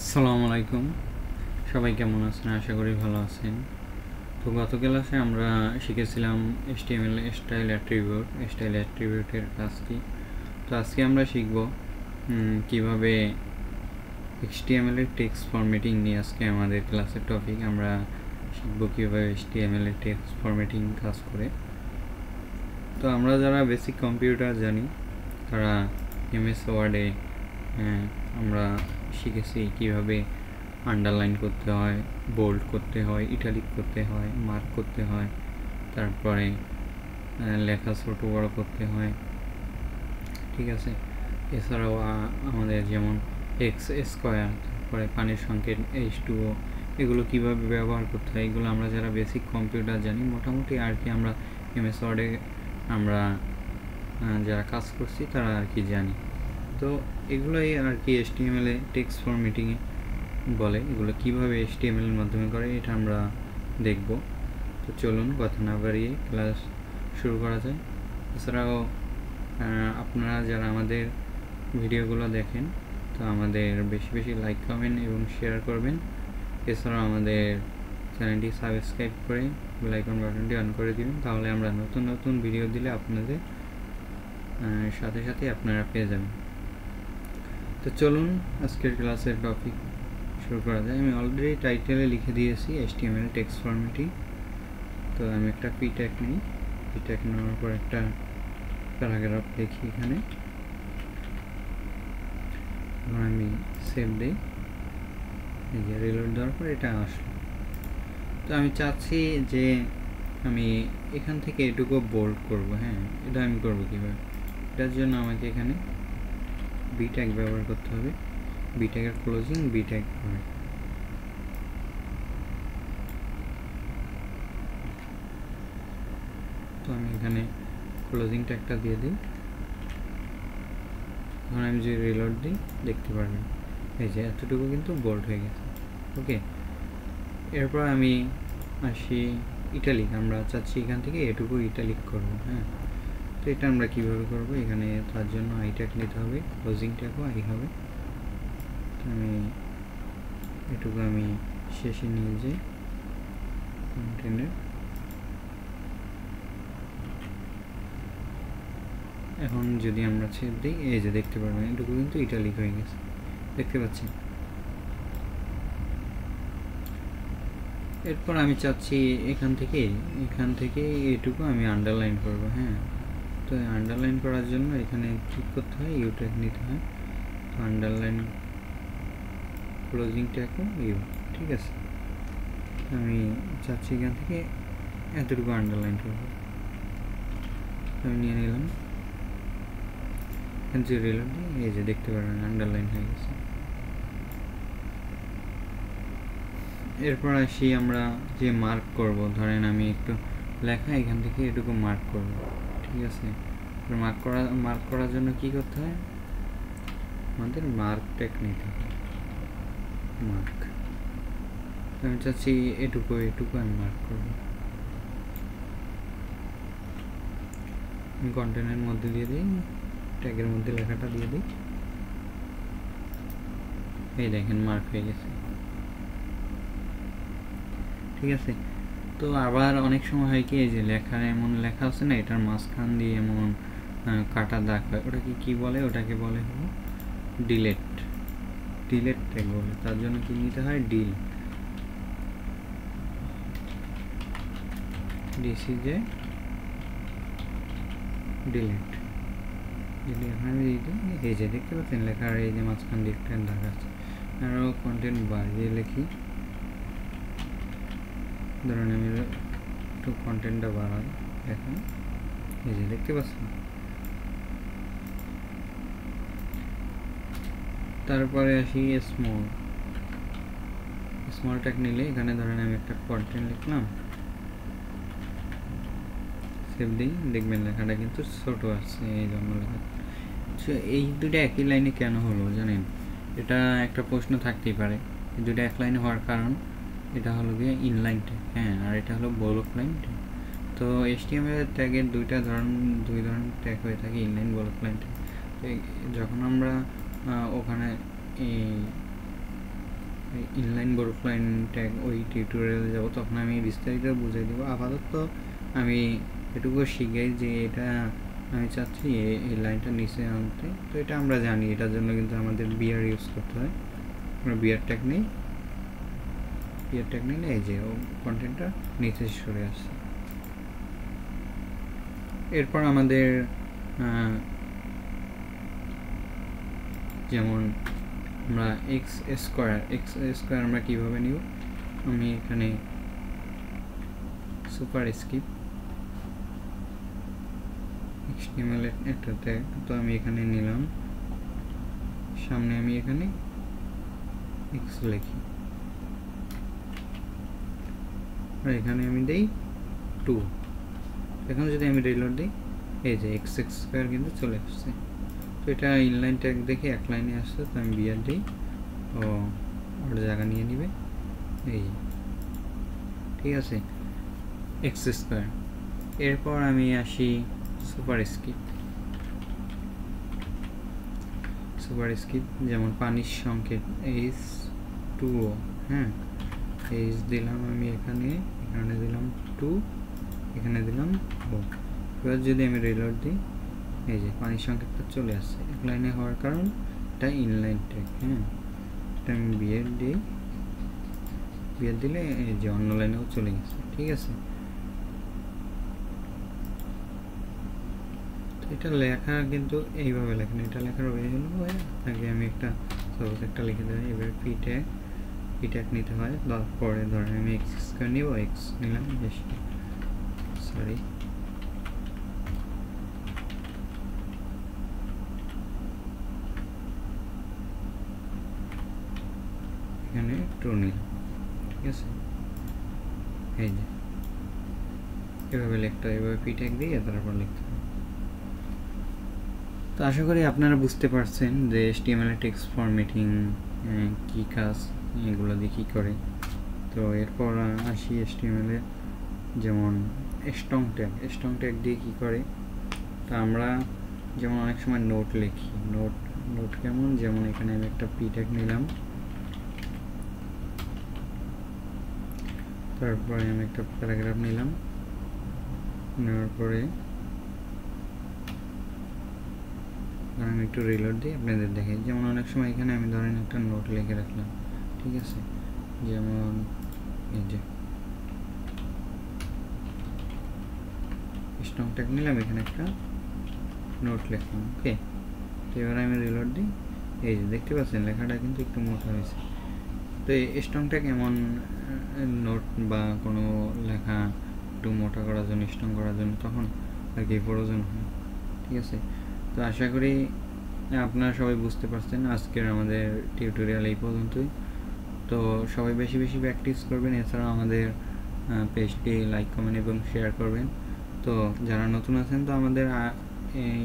আসসালামু আলাইকুম, সবাই কেমন আছেন? আশা করি ভালো আছেন। তো গত ক্লাসে আমরা শিখেছিলাম HTML স্টাইল অ্যাট্রিবিউটের কাজ কি। তো আজকে আমরা শিখব কিভাবে HTML এর টেক্সট ফরম্যাটিং নিয়ে। আজকে আমাদের ক্লাসের টপিক, আমরা শিখব কিভাবে HTML এর টেক্সট ফরম্যাটিং কাজ করে। তো আমরা যারা বেসিক কম্পিউটার জানি তারা MS ওয়ার্ডে আমরা শিখেছি কিভাবে আন্ডারলাইন করতে হয়, বোল্ড করতে হয়, ইটালিক করতে হয়, মার্ক করতে হয়, তারপরে লেখা ছোটো বড় করতে হয়, ঠিক আছে। এছাড়াও আমাদের যেমন এক্স স্কোয়ার, তারপরে পানির সংকেত H2O, এগুলো কিভাবে ব্যবহার করতে হয়, এগুলো আমরা যারা বেসিক কম্পিউটার জানি মোটামুটি আর কি, আমরা MS ওয়ার্ডে আমরা যারা কাজ করছি তারা আর কি জানি। তো এগুলোই আর কি HTML এ টেক্সট ফরম্যাটিংয়ে বলে। এগুলো কিভাবে HTML এর মাধ্যমে করে এটা আমরা দেখব। তো চলুন কথা না বাড়িয়ে ক্লাস শুরু করা যায়। এছাড়াও আপনারা যারা আমাদের ভিডিওগুলো দেখেন তো আমাদের বেশি বেশি লাইক কমেন্ট এবং শেয়ার করবেন। এছাড়াও আমাদের চ্যানেলটি সাবস্ক্রাইব করে বেল আইকন বাটনটি অন করে দিবেন, তাহলে আমরা নতুন নতুন ভিডিও দিলে আপনাদের সাথে সাথে আপনারা পেয়ে যাবেন। তো চলুন আজকের ক্লাসের টপিক শুরু করা যায়। আমি অলরেডি টাইটেলে লিখে দিয়েছি HTML টেক্সট ফরম্যাটিং। তো আমি একটা পি ট্যাগ নিই, পি ট্যাগ নেওয়ার পর একটা প্যারাগ্রাফ লিখি এখানে, এখন আমি সেভ দিই। এই যে রিলোড দেওয়ার পর এটা আসলো। তো আমি চাচ্ছি যে আমি এখান থেকে এটুকু বোল্ড করব। হ্যাঁ, এটা আমি করব কীভাবে? এটার জন্য আমাকে এখানে বি ট্যাগ ব্যবহার করতে হবে। বি ট্যাগের ক্লোজিং বি ট্যাগ হবে। তো আমি এখানে ক্লোজিং ট্যাগটা দিয়ে দিই। এখন আমি যদি রিলোড দিই দেখতে পারবেন এই যে এতটুকু কিন্তু বোল্ড হয়ে গেছে। ওকে, এরপর আমি আসি ইটালিক। আমরা চাচ্ছি এখান থেকে এটুকু ইটালিক করব। হ্যাঁ, তো এটা আমরা কীভাবে করব? এখানে তার জন্য আই ট্যাগ নিতে হবে, ক্লোজিং ট্যাগও আই হবে। তো আমি এটুকু আমি শেষে নিয়ে যাই কন্টেন্টের। এখন যদি আমরা ছেদ দিই এই যে দেখতে পারবেন এটুকু কিন্তু ইটালিক হয়ে গেছে, দেখতে পাচ্ছি। এরপর আমি চাচ্ছি এখান থেকে এটুকু আমি আন্ডারলাইন করব। হ্যাঁ, তো আন্ডারলাইন করার জন্য এখানে ক্লিক করতে হয়, ইউ ট্যাগ নিতে হয়। তো আন্ডারলাইন ক্লোজিং ট্যাগও ইউ, ঠিক আছে। আমি চাচ্ছি এখান থেকে এতটুকু আন্ডারলাইন করব। আমি নিয়ে নিলাম, এখান থেকে রিলোড দিয়ে এই যে দেখতে পারবেন আন্ডারলাইন হয়ে গেছে। এরপর আসি আমরা যে মার্ক করব। ধরেন আমি একটু লেখা এখান থেকে এটুকু মার্ক করব, ঠিক আছে। মার্ক করার জন্য কি করতে হয়? আমাদের মার্ক ট্যাগ নিতে হবে, মার্ক। আমি চাচ্ছি এটুকু আমি মার্ক করব। আমি কন্টেন্টের মধ্যে দিয়ে দিই, ট্যাগের মধ্যে লেখাটা দিয়ে দিই। এই দেখেন মার্ক হয়ে গেছে, ঠিক আছে। তো আবার অনেক সময় হয় কি, এই যে লেখার এমন লেখা আছে না, এটার মাঝখান দিয়ে এমন কাটা দাগ হয়, ওটাকে কি বলে? ওটাকে বলে হলো ডিলেট ট্যাগ বলে। তার জন্য কি নিতে হয়? DCJ delete. যদি এখানে এই যে দেখতে পাচ্ছেন লেখার এই যে মাঝখান দিয়ে একটা দাগ আছে। আরও কন্টেন্ট বাড়িয়ে লিখি, ধরুন আমি একটু কন্টেন্টটা বাড়াই, এখন এই যে দেখতে পাচ্ছেন। তারপরে আসি স্মল ট্যাগ নিলে এখানে ধরেন আমি একটা কন্টেন্ট লিখলাম, সেভ দিই, দেখবেন লেখাটা কিন্তু ছোট আসছে এই জন্য লেখা। এই দুটো একই লাইনে কেন হলো জানেন? এটা একটা প্রশ্ন থাকতেই পারে। এই দুটো এক লাইনে হওয়ার কারণ এটা হলো গিয়ে ইনলাইন ট্যাগ, হ্যাঁ, আর এটা হলো ব্লক লাইন ট্যাগ। তো HTML ট্যাগের দুই ধরনের ট্যাগ হয়ে থাকে, ইনলাইন, ব্লক লাইন ট্যাগ। যখন আমরা ওখানে এই ইনলাইন বরফলাইন ট্যাগ ওই টিউটোরিয়ালে যাব, তখন আমি বিস্তারিত বুঝিয়ে দেবো। আপাতত আমি এটুকু শিখাই যে এটা আমি চাচ্ছি এই লাইনটা নিচে আনতে। তো এটা আমরা জানি, এটার জন্য কিন্তু আমাদের বিয়ার ইউজ করতে হয়। আমরা বিয়ার ট্যাগ নিই, বিয়ার ট্যাগ নিলে এই যে কন্টেন্টটা নিচে সরে আসছে। এরপর আমাদের যেমন আমরা এক্স স্কোয়ার আমরা কীভাবে নিব, আমি এখানে সুপার স্কিপ HTML একটা ট্যাগ, তো আমি এখানে নিলাম, সামনে আমি এখানে এক্স লিখি, আর এখানে আমি দেই 2। এখন যদি আমি রিলোড দিই, এই যে এক্স স্কোয়ার কিন্তু চলে আসছে। তো এটা ইনলাইন ট্যাগ দেখে এক লাইনে আসছে, তো আমি বিয়ার দিই, ও ওটা জায়গা নিয়ে নিবে, এই ঠিক আছে এক্স স্কোয়ার। এরপর আমি আসি সুপার স্কিপ, যেমন পানির সংকেত H2O, হ্যাঁ H দিলাম আমি এখানে দিলাম 2, এখানে দিলাম O। এবার যদি আমি রিলোড দিই, এই যে পানির সংকেতটা চলে আসছে এক লাইনে হওয়ার কারণ এটা ইনলাইন ট্যাগ। হ্যাঁ, এটা আমি বিয়ার দিলে এই যে অন্য লাইনেও চলে গেছে, ঠিক আছে। এটা লেখা কিন্তু এইভাবে লেখেন, এটা লেখার ওয়েগুলো হয় আগে আমি একটা লিখে দেবো। এবার পি ট্যাগ নিতে হয়, তারপরে ধরেন আমি এক্স স্কোয়ার নিব, এক্স নিলাম, বেশি সরি এখানে 2 নিলাম, ঠিক আছে। এই যে এভাবে লিখতে হয়, এভাবে পি ট্যাগ দিয়ে তারপর লিখতে হবে। তো আশা করি আপনারা বুঝতে পারছেন যে HTML টেক্সট ফরম্যাটিং কী কাজ, এগুলো দিয়ে কী করে। তো এরপর আসি HTML এ, যেমন স্ট্রং ট্যাগ দিয়ে কী করে। তো আমরা যেমন অনেক সময় নোট লিখি, নোট কেমন, যেমন এখানে আমি একটা পি ট্যাগ নিলাম, তারপরে আমি একটা প্যারাগ্রাফ নিলাম, নেওয়ার পরে আমি একটু রিলোড দিই, আপনাদের দেখে। যেমন অনেক সময় এখানে আমি ধরেন একটা নোট লিখে রাখলাম, ঠিক আছে, যেমন এই যে স্ট্রং ট্যাগ নিলাম, এখানে একটা নোট লিখলাম, ওকে। তো এবার আমি রিলোড দিই, এই যে দেখতে পাচ্ছেন লেখাটা কিন্তু একটু মোটা হয়েছে। তো এই স্ট্রং ট্যাগ এমন নোট বা কোনো লেখা একটু মোটা করার জন্য, স্ট্রং করার জন্য তখন আর কি প্রয়োজন হয়, ঠিক আছে। তো আশা করি আপনারা সবাই বুঝতে পারছেন। আজকের আমাদের টিউটোরিয়াল এই পর্যন্তই। তো সবাই বেশি বেশি প্র্যাকটিস করবেন, এছাড়াও আমাদের পেজটি লাইক, কমেন্ট এবং শেয়ার করবেন। তো যারা নতুন আছেন, তো আমাদের এই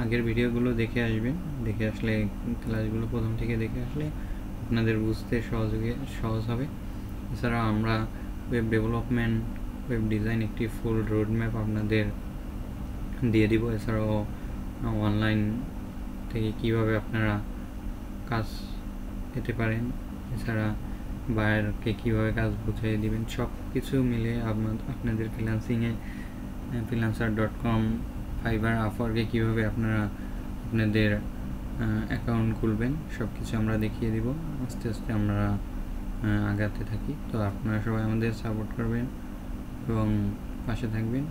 আগের ভিডিওগুলো দেখে আসবেন, দেখে আসলে ক্লাসগুলো প্রথম থেকে দেখে আসলে আপনাদের বুঝতে সহজ হবে। এছাড়াও আমরা ওয়েব ডেভেলপমেন্ট, ওয়েব ডিজাইন একটি ফুল রোড ম্যাপ আপনাদের দিয়ে দিব। এছাড়াও অনলাইন থেকে কিভাবে আপনারা কাজ পেতে পারেন, এছাড়া বায়ারকে কীভাবে কাজ বুঝিয়ে দিবেন, সব কিছু মিলে আপনাদের freelancer.com, ফাইবার, আপওয়ার্কে কীভাবে আপনারা আপনাদের অ্যাকাউন্ট খুলবেন, সব কিছু আমরা দেখিয়ে দিব। আস্তে আস্তে আমরা আগাতে থাকি। তো আপনারা সবাই আমাদের সাপোর্ট করবেন এবং পাশে থাকবেন।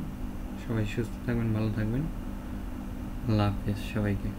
সবাই সুস্থ থাকবেন, ভালো থাকবেন। আল্লাহ হাফেজ সবাইকে।